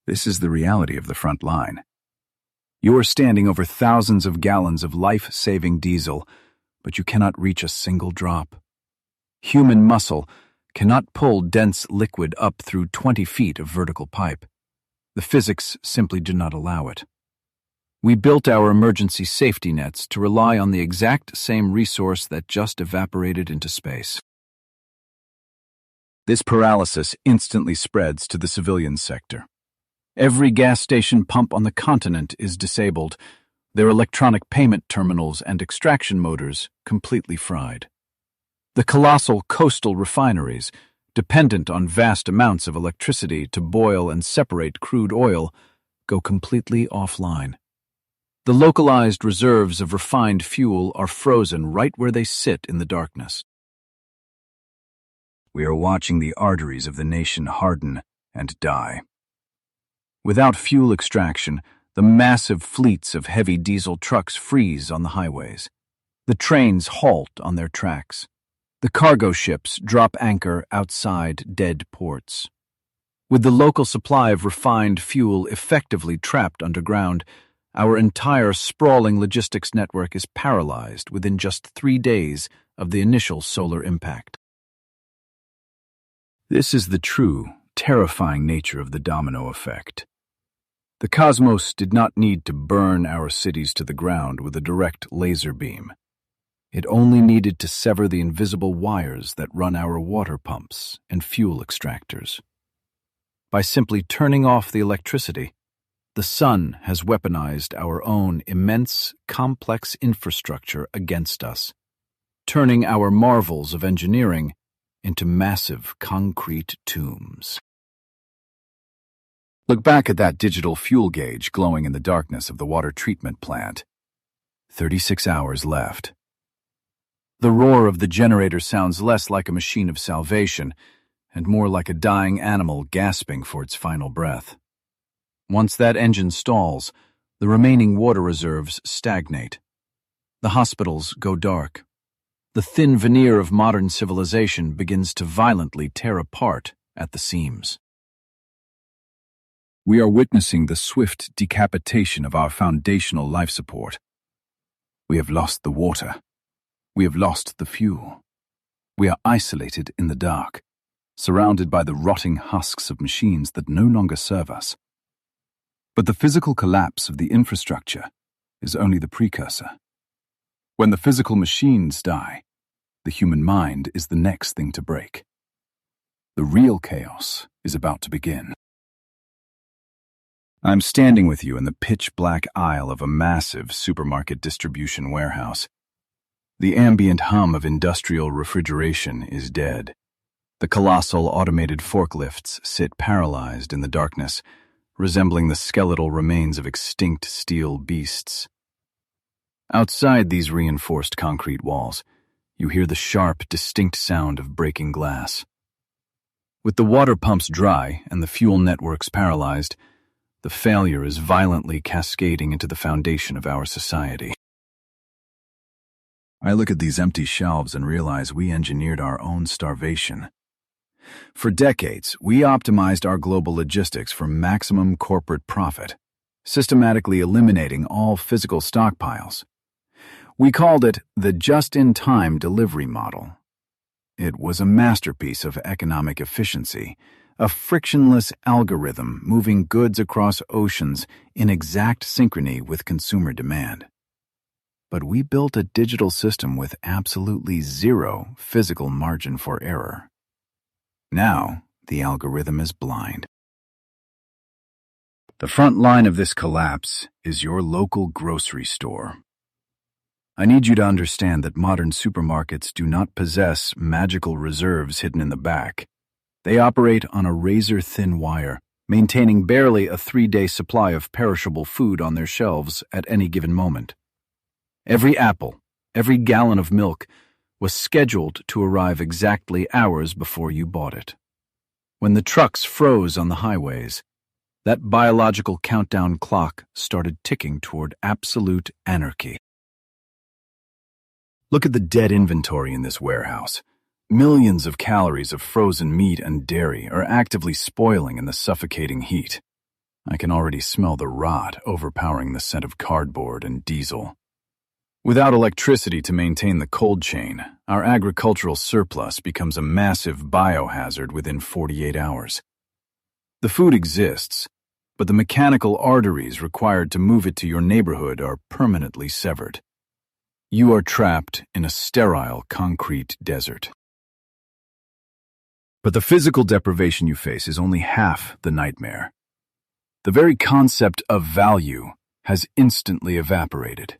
This is the reality of the front line. You are standing over thousands of gallons of life-saving diesel, but you cannot reach a single drop. Human muscle cannot pull dense liquid up through 20 feet of vertical pipe. The physics simply do not allow it. We built our emergency safety nets to rely on the exact same resource that just evaporated into space. This paralysis instantly spreads to the civilian sector. Every gas station pump on the continent is disabled, their electronic payment terminals and extraction motors completely fried. The colossal coastal refineries, dependent on vast amounts of electricity to boil and separate crude oil, go completely offline. The localized reserves of refined fuel are frozen right where they sit in the darkness. We are watching the arteries of the nation harden and die. Without fuel extraction, the massive fleets of heavy diesel trucks freeze on the highways. The trains halt on their tracks. The cargo ships drop anchor outside dead ports. With the local supply of refined fuel effectively trapped underground, our entire sprawling logistics network is paralyzed within just 3 days of the initial solar impact. This is the true, terrifying nature of the domino effect. The cosmos did not need to burn our cities to the ground with a direct laser beam. It only needed to sever the invisible wires that run our water pumps and fuel extractors. By simply turning off the electricity, the sun has weaponized our own immense, complex infrastructure against us, turning our marvels of engineering into massive concrete tombs. Look back at that digital fuel gauge glowing in the darkness of the water treatment plant. 36 hours left. The roar of the generator sounds less like a machine of salvation and more like a dying animal gasping for its final breath. Once that engine stalls, the remaining water reserves stagnate. The hospitals go dark. The thin veneer of modern civilization begins to violently tear apart at the seams. We are witnessing the swift decapitation of our foundational life support. We have lost the water. We have lost the fuel. We are isolated in the dark, surrounded by the rotting husks of machines that no longer serve us. But the physical collapse of the infrastructure is only the precursor. When the physical machines die, the human mind is the next thing to break. The real chaos is about to begin. I'm standing with you in the pitch-black aisle of a massive supermarket distribution warehouse. The ambient hum of industrial refrigeration is dead. The colossal automated forklifts sit paralyzed in the darkness, resembling the skeletal remains of extinct steel beasts. Outside these reinforced concrete walls, you hear the sharp, distinct sound of breaking glass. With the water pumps dry and the fuel networks paralyzed, the failure is violently cascading into the foundation of our society. I look at these empty shelves and realize we engineered our own starvation. For decades, we optimized our global logistics for maximum corporate profit, systematically eliminating all physical stockpiles. We called it the just-in-time delivery model. It was a masterpiece of economic efficiency, a frictionless algorithm moving goods across oceans in exact synchrony with consumer demand. But we built a digital system with absolutely zero physical margin for error. Now, the algorithm is blind. The front line of this collapse is your local grocery store. I need you to understand that modern supermarkets do not possess magical reserves hidden in the back. They operate on a razor-thin wire, maintaining barely a 3-day supply of perishable food on their shelves at any given moment. Every apple, every gallon of milk, was scheduled to arrive exactly hours before you bought it. When the trucks froze on the highways, that biological countdown clock started ticking toward absolute anarchy. Look at the dead inventory in this warehouse. Millions of calories of frozen meat and dairy are actively spoiling in the suffocating heat. I can already smell the rot overpowering the scent of cardboard and diesel. Without electricity to maintain the cold chain, our agricultural surplus becomes a massive biohazard within 48 hours. The food exists, but the mechanical arteries required to move it to your neighborhood are permanently severed. You are trapped in a sterile concrete desert. But the physical deprivation you face is only half the nightmare. The very concept of value has instantly evaporated.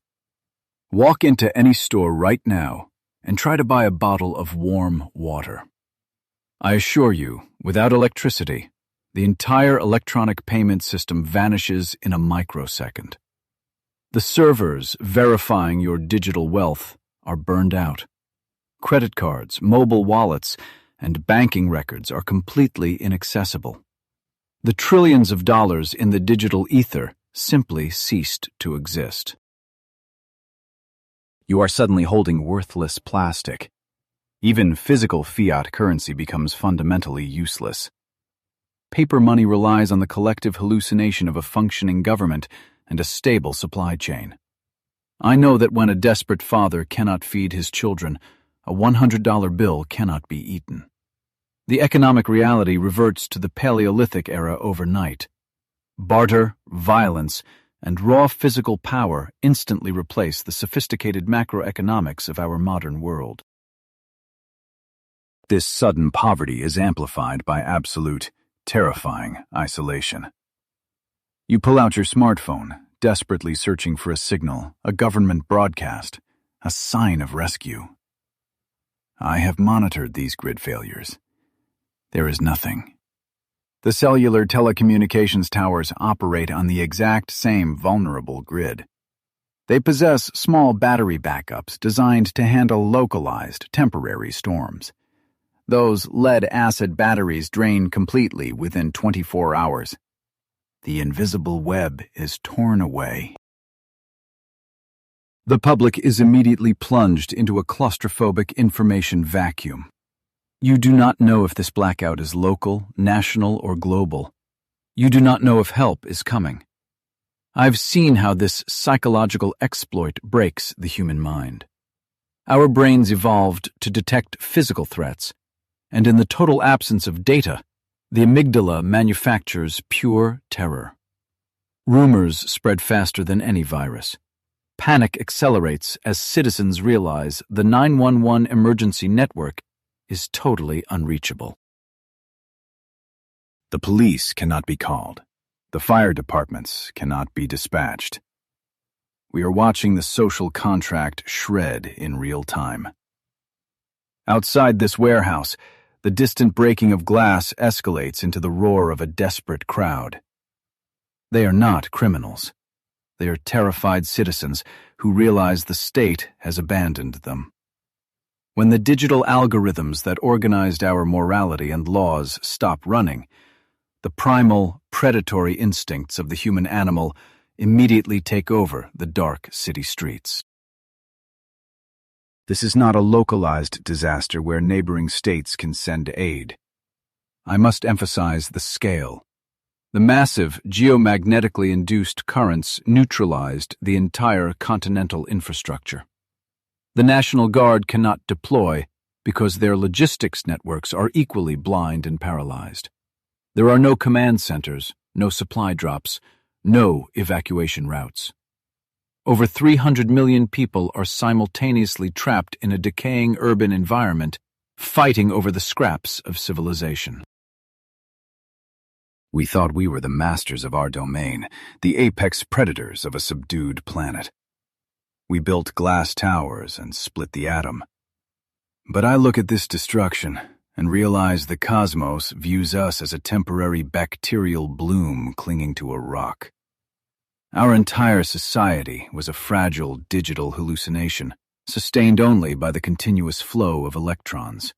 Walk into any store right now and try to buy a bottle of warm water. I assure you, without electricity, the entire electronic payment system vanishes in a microsecond. The servers verifying your digital wealth are burned out. Credit cards, mobile wallets, and banking records are completely inaccessible. The trillions of dollars in the digital ether simply ceased to exist. You are suddenly holding worthless plastic. Even physical fiat currency becomes fundamentally useless. Paper money relies on the collective hallucination of a functioning government and a stable supply chain. I know that when a desperate father cannot feed his children, a $100 bill cannot be eaten. The economic reality reverts to the Paleolithic era overnight. Barter, violence, and raw physical power instantly replace the sophisticated macroeconomics of our modern world. This sudden poverty is amplified by absolute, terrifying isolation. You pull out your smartphone, desperately searching for a signal, a government broadcast, a sign of rescue. I have monitored these grid failures. There is nothing. The cellular telecommunications towers operate on the exact same vulnerable grid. They possess small battery backups designed to handle localized, temporary storms. Those lead-acid batteries drain completely within 24 hours. The invisible web is torn away. The public is immediately plunged into a claustrophobic information vacuum. You do not know if this blackout is local, national, or global. You do not know if help is coming. I've seen how this psychological exploit breaks the human mind. Our brains evolved to detect physical threats, and in the total absence of data, the amygdala manufactures pure terror. Rumors spread faster than any virus. Panic accelerates as citizens realize the 911 emergency network is totally unreachable. The police cannot be called. The fire departments cannot be dispatched. We are watching the social contract shred in real time. Outside this warehouse, the distant breaking of glass escalates into the roar of a desperate crowd. They are not criminals. They are terrified citizens who realize the state has abandoned them. When the digital algorithms that organized our morality and laws stop running, the primal, predatory instincts of the human animal immediately take over the dark city streets. This is not a localized disaster where neighboring states can send aid. I must emphasize the scale. The massive, geomagnetically induced currents neutralized the entire continental infrastructure. The National Guard cannot deploy because their logistics networks are equally blind and paralyzed. There are no command centers, no supply drops, no evacuation routes. Over 300 million people are simultaneously trapped in a decaying urban environment, fighting over the scraps of civilization. We thought we were the masters of our domain, the apex predators of a subdued planet. We built glass towers and split the atom. But I look at this destruction and realize the cosmos views us as a temporary bacterial bloom clinging to a rock. Our entire society was a fragile digital hallucination, sustained only by the continuous flow of electrons.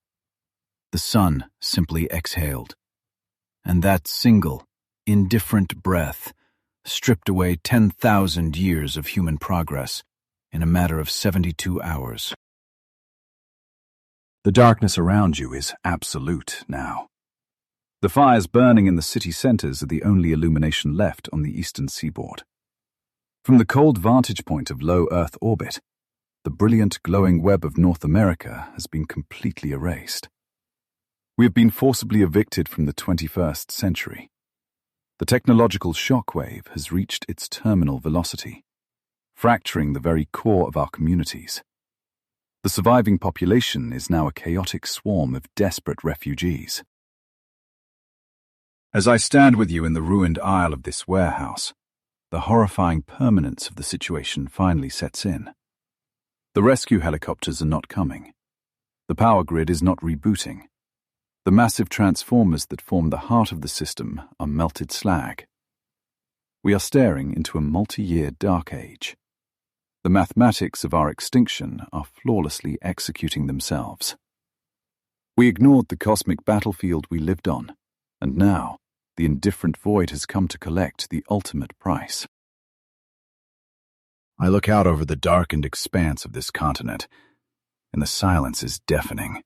The sun simply exhaled, and that single, indifferent breath stripped away 10,000 years of human progress in a matter of 72 hours. The darkness around you is absolute now. The fires burning in the city centers are the only illumination left on the eastern seaboard. From the cold vantage point of low Earth orbit, the brilliant glowing web of North America has been completely erased. We have been forcibly evicted from the 21st century. The technological shockwave has reached its terminal velocity, fracturing the very core of our communities. The surviving population is now a chaotic swarm of desperate refugees. As I stand with you in the ruined aisle of this warehouse, the horrifying permanence of the situation finally sets in. The rescue helicopters are not coming. The power grid is not rebooting. The massive transformers that form the heart of the system are melted slag. We are staring into a multi-year dark age. The mathematics of our extinction are flawlessly executing themselves. We ignored the cosmic battlefield we lived on, and now the indifferent void has come to collect the ultimate price. I look out over the darkened expanse of this continent, and the silence is deafening.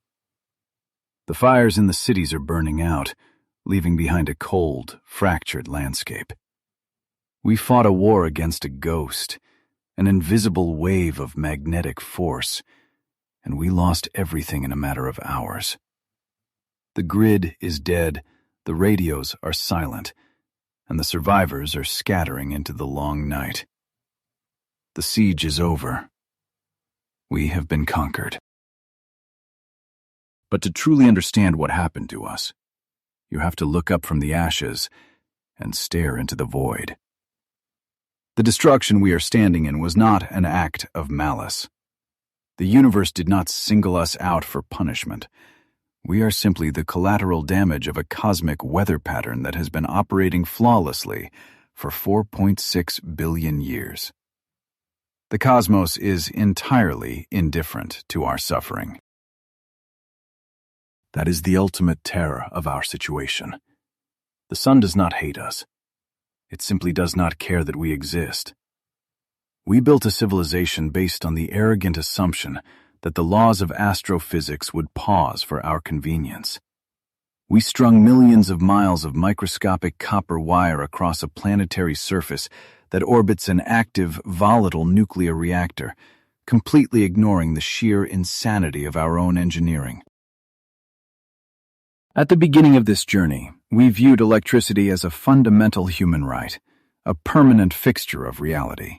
The fires in the cities are burning out, leaving behind a cold, fractured landscape. We fought a war against a ghost, an invisible wave of magnetic force, and we lost everything in a matter of hours. The grid is dead, the radios are silent, and the survivors are scattering into the long night. The siege is over. We have been conquered. But to truly understand what happened to us, you have to look up from the ashes and stare into the void. The destruction we are standing in was not an act of malice. The universe did not single us out for punishment. We are simply the collateral damage of a cosmic weather pattern that has been operating flawlessly for 4.6 billion years. The cosmos is entirely indifferent to our suffering. That is the ultimate terror of our situation. The sun does not hate us. It simply does not care that we exist. We built a civilization based on the arrogant assumption that the laws of astrophysics would pause for our convenience. We strung millions of miles of microscopic copper wire across a planetary surface that orbits an active, volatile nuclear reactor, completely ignoring the sheer insanity of our own engineering. At the beginning of this journey, we viewed electricity as a fundamental human right, a permanent fixture of reality.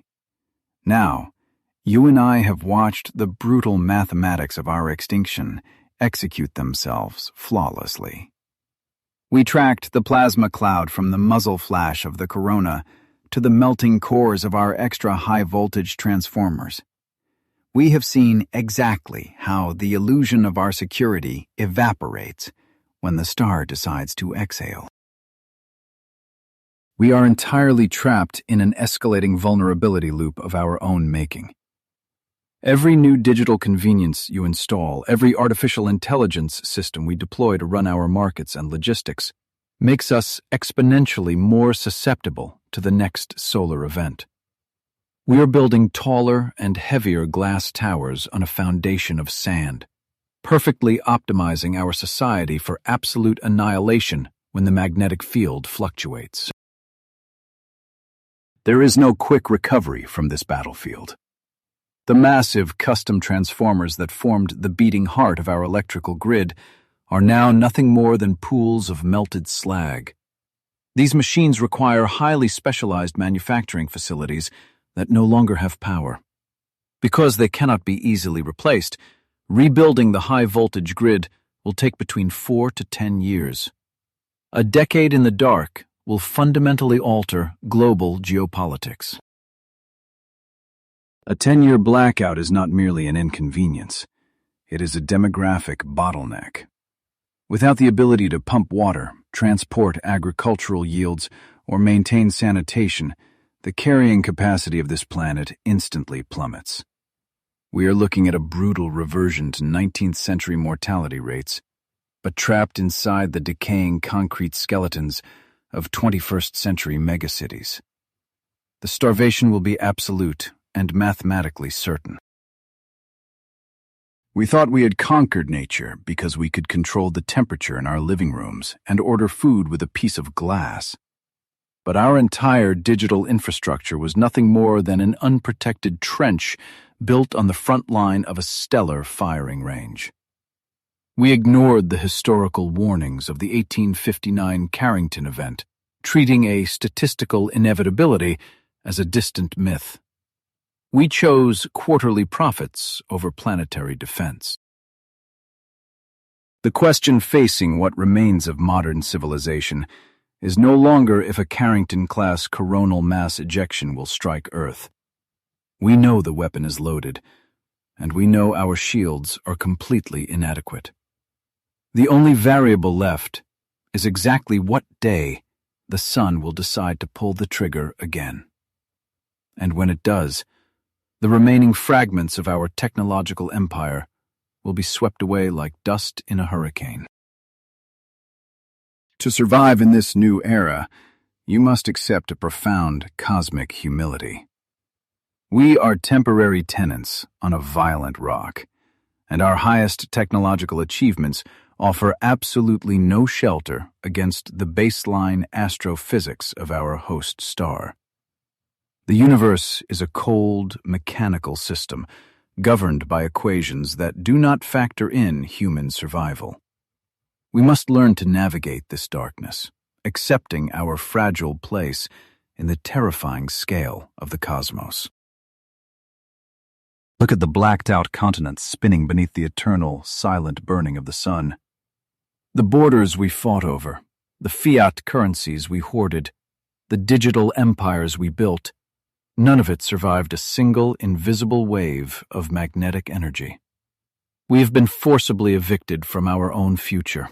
Now, You and I have watched the brutal mathematics of our extinction execute themselves flawlessly. We tracked the plasma cloud from the muzzle flash of the Corona to the melting cores of our extra-high-voltage transformers. We have seen exactly how the illusion of our security evaporates when the star decides to exhale. We are entirely trapped in an escalating vulnerability loop of our own making. Every new digital convenience you install, every artificial intelligence system we deploy to run our markets and logistics, makes us exponentially more susceptible to the next solar event. We are building taller and heavier glass towers on a foundation of sand, perfectly optimizing our society for absolute annihilation when the magnetic field fluctuates. There is no quick recovery from this battlefield. The massive custom transformers that formed the beating heart of our electrical grid are now nothing more than pools of melted slag. These machines require highly specialized manufacturing facilities that no longer have power. Because they cannot be easily replaced, rebuilding the high-voltage grid will take between 4 to 10 years. A decade in the dark will fundamentally alter global geopolitics. A 10-year blackout is not merely an inconvenience. It is a demographic bottleneck. Without the ability to pump water, transport agricultural yields, or maintain sanitation, the carrying capacity of this planet instantly plummets. We are looking at a brutal reversion to 19th century mortality rates, but trapped inside the decaying concrete skeletons of 21st century megacities. The starvation will be absolute and mathematically certain. We thought we had conquered nature because we could control the temperature in our living rooms and order food with a piece of glass. But our entire digital infrastructure was nothing more than an unprotected trench built on the front line of a stellar firing range. We ignored the historical warnings of the 1859 Carrington event, treating a statistical inevitability as a distant myth. We chose quarterly profits over planetary defense. The question facing what remains of modern civilization is no longer if a Carrington-class coronal mass ejection will strike Earth. We know the weapon is loaded, and we know our shields are completely inadequate. The only variable left is exactly what day the sun will decide to pull the trigger again. And when it does, the remaining fragments of our technological empire will be swept away like dust in a hurricane. To survive in this new era, you must accept a profound cosmic humility. We are temporary tenants on a violent rock, and our highest technological achievements offer absolutely no shelter against the baseline astrophysics of our host star. The universe is a cold, mechanical system, governed by equations that do not factor in human survival. We must learn to navigate this darkness, accepting our fragile place in the terrifying scale of the cosmos. Look at the blacked-out continents spinning beneath the eternal, silent burning of the sun. The borders we fought over, the fiat currencies we hoarded, the digital empires we built, none of it survived a single invisible wave of magnetic energy. We have been forcibly evicted from our own future.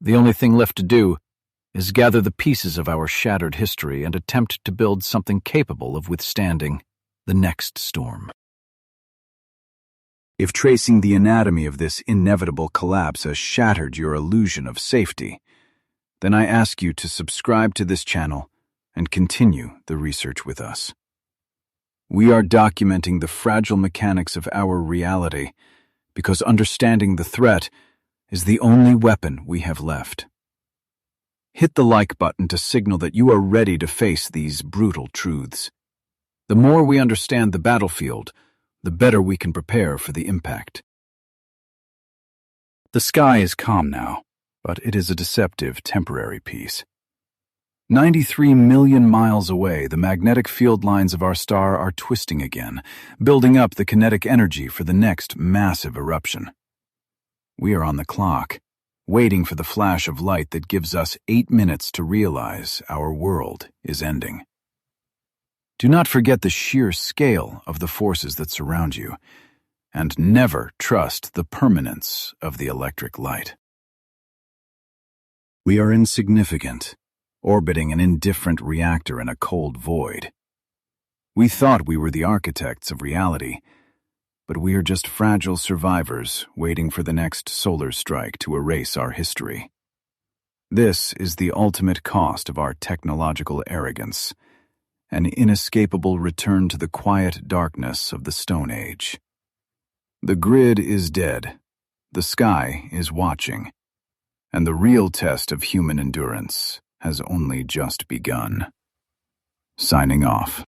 The only thing left to do is gather the pieces of our shattered history and attempt to build something capable of withstanding the next storm. If tracing the anatomy of this inevitable collapse has shattered your illusion of safety, then I ask you to subscribe to this channel and continue the research with us. We are documenting the fragile mechanics of our reality because understanding the threat is the only weapon we have left. Hit the like button to signal that you are ready to face these brutal truths. The more we understand the battlefield, the better we can prepare for the impact. The sky is calm now, but it is a deceptive, temporary peace. 93 million miles away, the magnetic field lines of our star are twisting again, building up the kinetic energy for the next massive eruption. We are on the clock, waiting for the flash of light that gives us 8 minutes to realize our world is ending. Do not forget the sheer scale of the forces that surround you, and never trust the permanence of the electric light. We are insignificant, orbiting an indifferent reactor in a cold void. We thought we were the architects of reality, but we are just fragile survivors waiting for the next solar strike to erase our history. This is the ultimate cost of our technological arrogance, an inescapable return to the quiet darkness of the Stone Age. The grid is dead, the sky is watching, and the real test of human endurance has only just begun. Signing off.